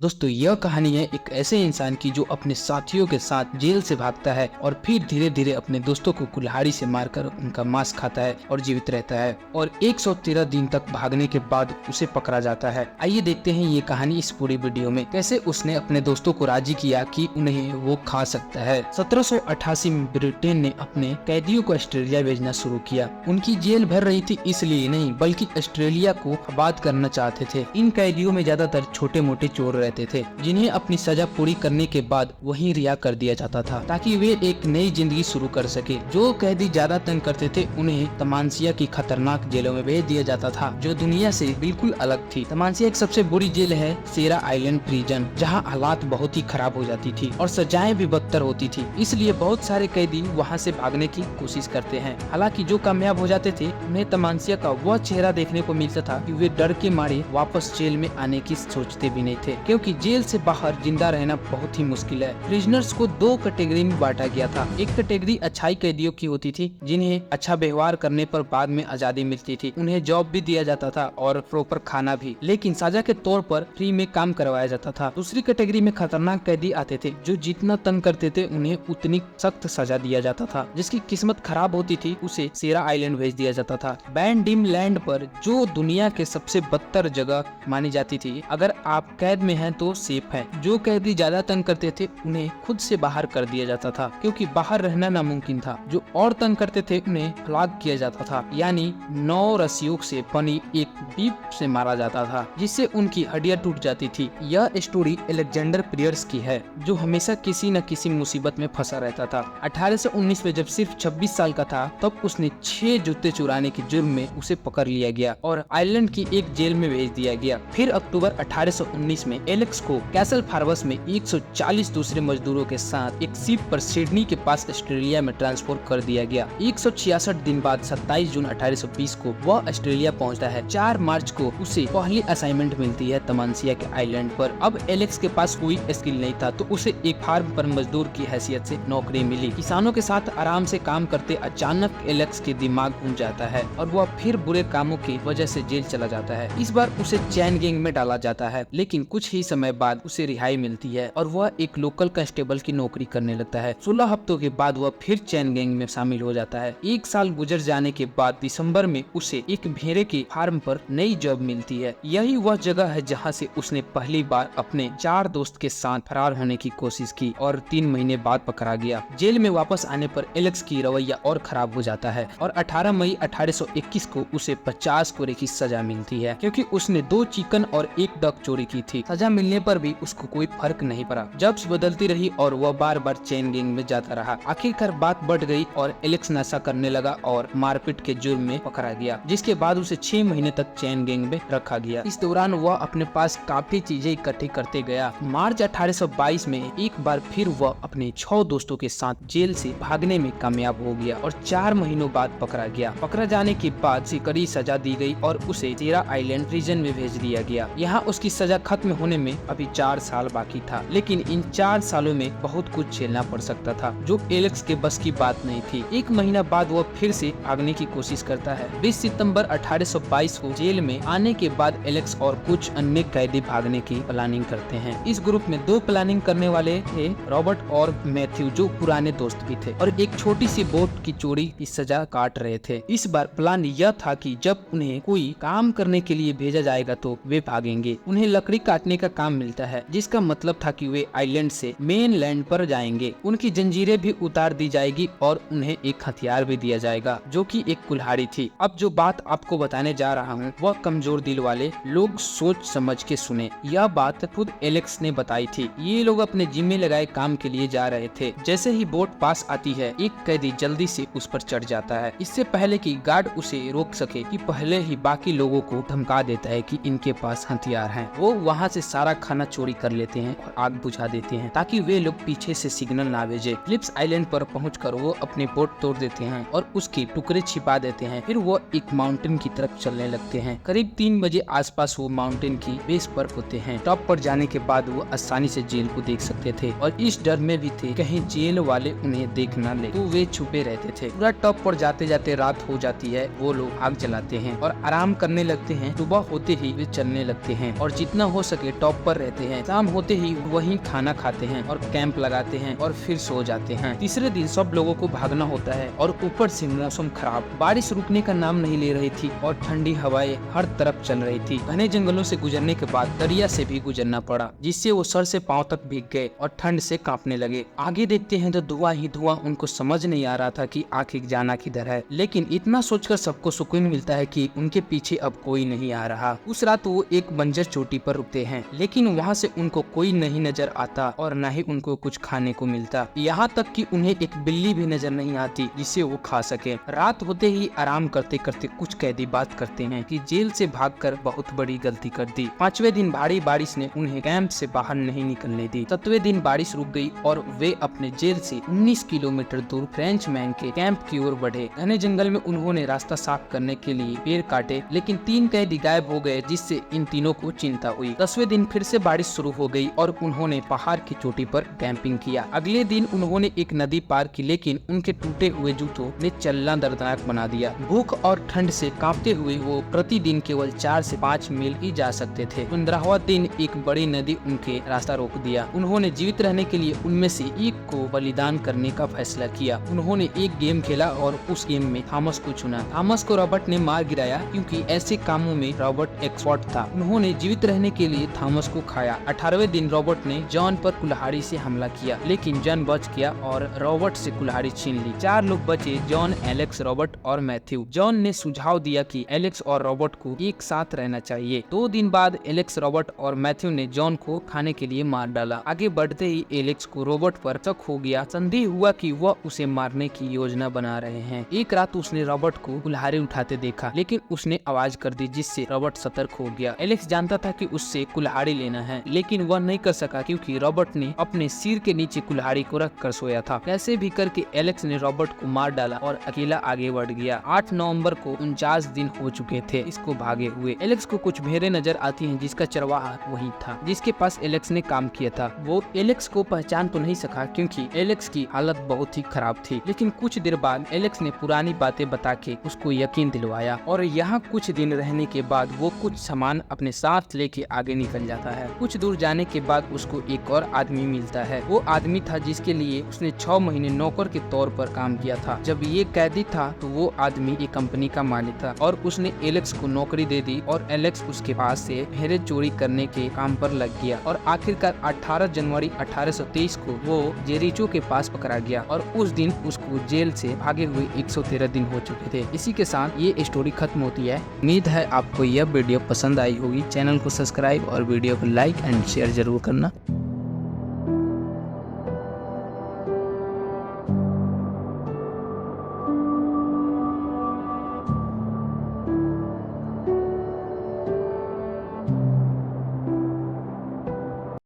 दोस्तों यह कहानी है एक ऐसे इंसान की जो अपने साथियों के साथ जेल से भागता है और फिर धीरे धीरे अपने दोस्तों को कुल्हाड़ी से मारकर उनका मांस खाता है और जीवित रहता है और 113 दिन तक भागने के बाद उसे पकड़ा जाता है। आइए देखते हैं ये कहानी इस पूरी वीडियो में कैसे उसने अपने दोस्तों को राजी किया कि उन्हें वो खा सकता है। 1788 में ब्रिटेन ने अपने कैदियों को ऑस्ट्रेलिया भेजना शुरू किया। उनकी जेल भर रही थी इसलिए नहीं बल्कि ऑस्ट्रेलिया को आबाद करना चाहते थे। इन कैदियों में ज्यादातर छोटे मोटे चोर रहते थे जिन्हें अपनी सजा पूरी करने के बाद वहीं रिहा कर दिया जाता था ताकि वे एक नई जिंदगी शुरू कर सके। जो कैदी ज्यादा तंग करते थे उन्हें तमांसिया की खतरनाक जेलों में भेज दिया जाता था जो दुनिया से बिल्कुल अलग थी। तमांसिया एक सबसे बुरी जेल है सेरा आइलैंड प्रिजन, जहां हालात बहुत ही खराब हो जाती थी और सजाएं भी बदतर होती थी। इसलिए बहुत सारे कैदी वहां से भागने की कोशिश करते हैं। हालांकि जो कामयाब हो जाते थे उन्हें तमांसिया का वह चेहरा देखने को मिलता था कि वे डर के मारे वापस जेल में आने की सोचते भी नहीं थे, क्योंकि जेल से बाहर जिंदा रहना बहुत ही मुश्किल है। प्रिजनर्स को दो कैटेगरी में बांटा गया था। एक कैटेगरी अच्छाई कैदियों की होती थी जिन्हें अच्छा व्यवहार करने पर बाद में आजादी मिलती थी, उन्हें जॉब भी दिया जाता था और प्रॉपर खाना भी, लेकिन सजा के तौर पर फ्री में काम करवाया जाता था। दूसरी कैटेगरी में खतरनाक कैदी आते थे जो जितना तंग करते थे उन्हें उतनी सख्त सजा दिया जाता था। जिसकी किस्मत खराब होती थी उसे सेरा आइलैंड भेज दिया जाता था, वैन डीम लैंड पर, जो दुनिया के सबसे बदतर जगह मानी जाती थी। अगर आप कैद में हैं तो सेफ है। जो कैदी ज्यादा तंग करते थे उन्हें खुद से बाहर कर दिया जाता था क्योंकि बाहर रहना नामुमकिन था। जो और तंग करते थे उन्हें फ्लॉग किया जाता था, यानी 9 रस्सियों से बनी एक बीप से मारा जाता था जिससे उनकी हड्डियां टूट जाती थी। यह स्टोरी अलेक्जेंडर पियर्स की है जो हमेशा किसी न किसी मुसीबत में फंसा रहता था। 1819 में जब सिर्फ 26 साल का था तब उसने 6 जूते चुराने के जुर्म में उसे पकड़ लिया गया और आयरलैंड की एक जेल में भेज दिया गया। फिर अक्टूबर 1819 में एलेक्स को कैसल फार्बस में 140 दूसरे मजदूरों के साथ एक शिप पर सिडनी के पास ऑस्ट्रेलिया में ट्रांसपोर्ट कर दिया गया। 166 दिन बाद 27 जून 1820 को वह ऑस्ट्रेलिया पहुंचता है। 4 मार्च को उसे पहली असाइनमेंट मिलती है तमांसिया के आइलैंड पर। अब एलेक्स के पास कोई स्किल नहीं था तो उसे एक फार्म पर मजदूर की हैसियत से नौकरी मिली। किसानों के साथ आराम से काम करते अचानक एलेक्स के दिमाग घूम जाता है और वह फिर बुरे कामों की वजह से जेल चला जाता है। इस बार उसे चैन गैंग में डाला जाता है, लेकिन कुछ ही समय बाद उसे रिहाई मिलती है और वह एक लोकल कांस्टेबल की नौकरी करने लगता है। 16 हफ्तों के बाद वह फिर चैन गैंग में शामिल हो जाता है। 1 साल गुजर जाने के बाद दिसंबर में उसे एक भेड़े के फार्म पर नई जॉब मिलती है। यही वह जगह है जहां से उसने पहली बार अपने 4 दोस्त के साथ फरार होने की कोशिश की और 3 महीने बाद पकड़ा गया। जेल में वापस आने पर एलेक्स की रवैया और खराब हो जाता है और 18 मई 1821 को उसे 50 कोड़े की सजा मिलती है क्योंकि उसने 2 चिकन और 1 डक चोरी की थी। सजा मिलने पर भी उसको कोई फर्क नहीं पड़ा। जब्स बदलती रही और वह बार बार चैन गैंग में जाता रहा। आखिरकार बात बढ़ गई और एलेक्स नशा करने लगा और मारपीट के जुर्म में पकड़ा गया, जिसके बाद उसे 6 महीने तक चैन गैंग में रखा गया। इस दौरान वह अपने पास काफी चीजें इकट्ठी करते गया। मार्च 1822 में एक बार फिर वह अपने 6 दोस्तों के साथ जेल से भागने में कामयाब हो गया और 4 महीनों बाद पकड़ा गया। पकड़ा जाने के बाद उसे कड़ी सजा दी गई और उसे सेरा आइलैंड प्रिजन में भेज दिया गया। यहाँ उसकी सजा खत्म होने में अभी 4 साल बाकी था, लेकिन इन 4 सालों में बहुत कुछ झेलना पड़ सकता था जो एलेक्स के बस की बात नहीं थी। 1 महीना बाद वह फिर से भागने की कोशिश करता है। 20 सितंबर 1822 को जेल में आने के बाद एलेक्स और कुछ अन्य कैदी भागने की प्लानिंग करते हैं। इस ग्रुप में 2 प्लानिंग करने वाले थे, रॉबर्ट और मैथ्यू, जो पुराने दोस्त भी थे और एक छोटी सी बोट की चोरी की सजा काट रहे थे। इस बार प्लान यह था कि जब उन्हें कोई काम करने के लिए भेजा जाएगा तो वे भागेंगे। उन्हें लकड़ी काटने का काम मिलता है जिसका मतलब था कि वे आइलैंड से मेन लैंड पर जाएंगे। उनकी जंजीरें भी उतार दी जाएगी और उन्हें एक हथियार भी दिया जाएगा जो कि एक कुल्हाड़ी थी। अब जो बात आपको बताने जा रहा हूँ वह कमजोर दिल वाले लोग सोच समझ के सुने। यह बात खुद एलेक्स ने बताई थी। ये लोग अपने जिम्मे लगाए काम के लिए जा रहे थे। जैसे ही बोट पास आती है एक कैदी जल्दी से उस पर चढ़ जाता है, इससे पहले कि गार्ड उसे रोक सके कि पहले ही बाकी लोगों को धमका देता है कि इनके पास हथियार हैं। वो वहाँ से सारा खाना चोरी कर लेते हैं और आग बुझा देते हैं ताकि वे लोग पीछे से सिग्नल ना भेजे। फिलिप्स आइलैंड पर पहुंचकर वो अपनी बोट तोड़ देते हैं और उसके टुकड़े छिपा देते हैं। फिर वो एक माउंटेन की तरफ चलने लगते हैं। करीब 3 बजे आसपास वो माउंटेन की बेस पर होते हैं। टॉप पर जाने के बाद वो आसानी से जेल को देख सकते थे और इस डर में भी थे कहीं जेल वाले उन्हें देख न ले, तो वे छुपे रहते थे। पूरा टॉप पर जाते जाते रात हो जाती है। वो लोग आग जलाते हैं और आराम करने लगते हैं। सुबह होते ही वे चलने लगते हैं और जितना हो सके टॉप जॉब पर रहते हैं। शाम होते ही वहीं खाना खाते हैं और कैंप लगाते हैं और फिर सो जाते हैं। तीसरे दिन सब लोगों को भागना होता है और ऊपर से मौसम खराब, बारिश रुकने का नाम नहीं ले रही थी और ठंडी हवाएं हर तरफ चल रही थी। घने जंगलों से गुजरने के बाद दरिया से भी गुजरना पड़ा, जिससे वो सर से पांव तक भीग गए और ठंड से कांपने लगे। आगे देखते हैं तो धुआं ही धुआं। उनको समझ नहीं आ रहा था कि आखिर जाना किधर है, लेकिन इतना सोचकर सबको सुकून मिलता है कि उनके पीछे अब कोई नहीं आ रहा। उस रात वो एक बंजर चोटी पर रुकते हैं, लेकिन वहाँ से उनको कोई नहीं नजर आता और न ही उनको कुछ खाने को मिलता। यहाँ तक कि उन्हें एक बिल्ली भी नजर नहीं आती जिसे वो खा सके। रात होते ही आराम करते करते कुछ कैदी बात करते हैं कि जेल से भागकर बहुत बड़ी गलती कर दी। 5वें दिन भारी बारिश ने उन्हें कैंप से बाहर नहीं निकलने दी। 7वें दिन बारिश रुक गई और वे अपने जेल से 19 किलोमीटर दूर फ्रेंच मैन के कैंप की ओर बढ़े। घने जंगल में उन्होंने रास्ता साफ करने के लिए पेड़ काटे, लेकिन 3 कैदी गायब हो गए, जिससे इन तीनों को चिंता हुई। 10वें दिन फिर से बारिश शुरू हो गई और उन्होंने पहाड़ की चोटी पर कैंपिंग किया। अगले दिन उन्होंने एक नदी पार की, लेकिन उनके टूटे हुए जूतों ने चलना दर्दनाक बना दिया। भूख और ठंड से कांपते हुए वो प्रतिदिन केवल 4 से 5 मील ही जा सकते थे। 15वां दिन एक बड़ी नदी उनके रास्ता रोक दिया। उन्होंने जीवित रहने के लिए उनमें से एक को बलिदान करने का फैसला किया। उन्होंने एक गेम खेला और उस गेम में थॉमस को चुना। थॉमस को रॉबर्ट ने मार गिराया क्योंकि ऐसे कामों में रॉबर्ट एक्सपर्ट था। उन्होंने जीवित रहने के लिए थॉमस को खाया। 18वें दिन रॉबर्ट ने जॉन पर कुल्हाड़ी से हमला किया, लेकिन जॉन बच गया और रॉबर्ट से कुल्हाड़ी छीन ली। 4 लोग बचे, जॉन, एलेक्स, रॉबर्ट और मैथ्यू। जॉन ने सुझाव दिया कि एलेक्स और रॉबर्ट को एक साथ रहना चाहिए। 2 दिन बाद एलेक्स, रॉबर्ट और मैथ्यू ने जॉन को खाने के लिए मार डाला। आगे बढ़ते ही एलेक्स को रॉबर्ट पर शक हो गया। संदेह हुआ कि वह उसे मारने की योजना बना रहे हैं। एक रात उसने रॉबर्ट को कुल्हाड़ी उठाते देखा, लेकिन उसने आवाज कर दी, जिससे रॉबर्ट सतर्क हो गया। एलेक्स जानता था कि उससे कुल्हाड़ी लेना है, लेकिन वह नहीं कर सका क्योंकि रॉबर्ट ने अपने सिर के नीचे कुल्हाड़ी को रख कर सोया था। कैसे भी करके एलेक्स ने रॉबर्ट को मार डाला और अकेला आगे बढ़ गया। 8 नवंबर को 49 दिन हो चुके थे इसको भागे हुए। एलेक्स को कुछ भेड़ें नजर आती हैं, जिसका चरवाहा वही था जिसके पास एलेक्स ने काम किया था। वो एलेक्स को पहचान तो नहीं सका क्योंकि एलेक्स की हालत बहुत ही खराब थी, लेकिन कुछ देर बाद एलेक्स ने पुरानी बातें बता के उसको यकीन दिलवाया और यहाँ कुछ दिन रहने के बाद वो कुछ सामान अपने साथ लेके आगे निकल जाता है। कुछ दूर जाने के बाद उसको एक और आदमी मिलता है। वो आदमी था जिसके लिए उसने 6 महीने नौकर के तौर पर काम किया था। जब ये कैदी था तो वो आदमी एक कंपनी का मालिक था और उसने एलेक्स को नौकरी दे दी और एलेक्स उसके पास से भेड़ें चोरी करने के काम पर लग गया और आखिरकार 18 जनवरी 1823 को वो जेरिचो के पास पकड़ा गया और उस दिन उसको जेल से भागे हुए 113 दिन हो चुके थे। इसी के साथ ये स्टोरी खत्म होती है। उम्मीद है आपको यह वीडियो पसंद आई होगी। चैनल को सब्सक्राइब और वीडियो को लाइक एंड शेयर जरूर करना।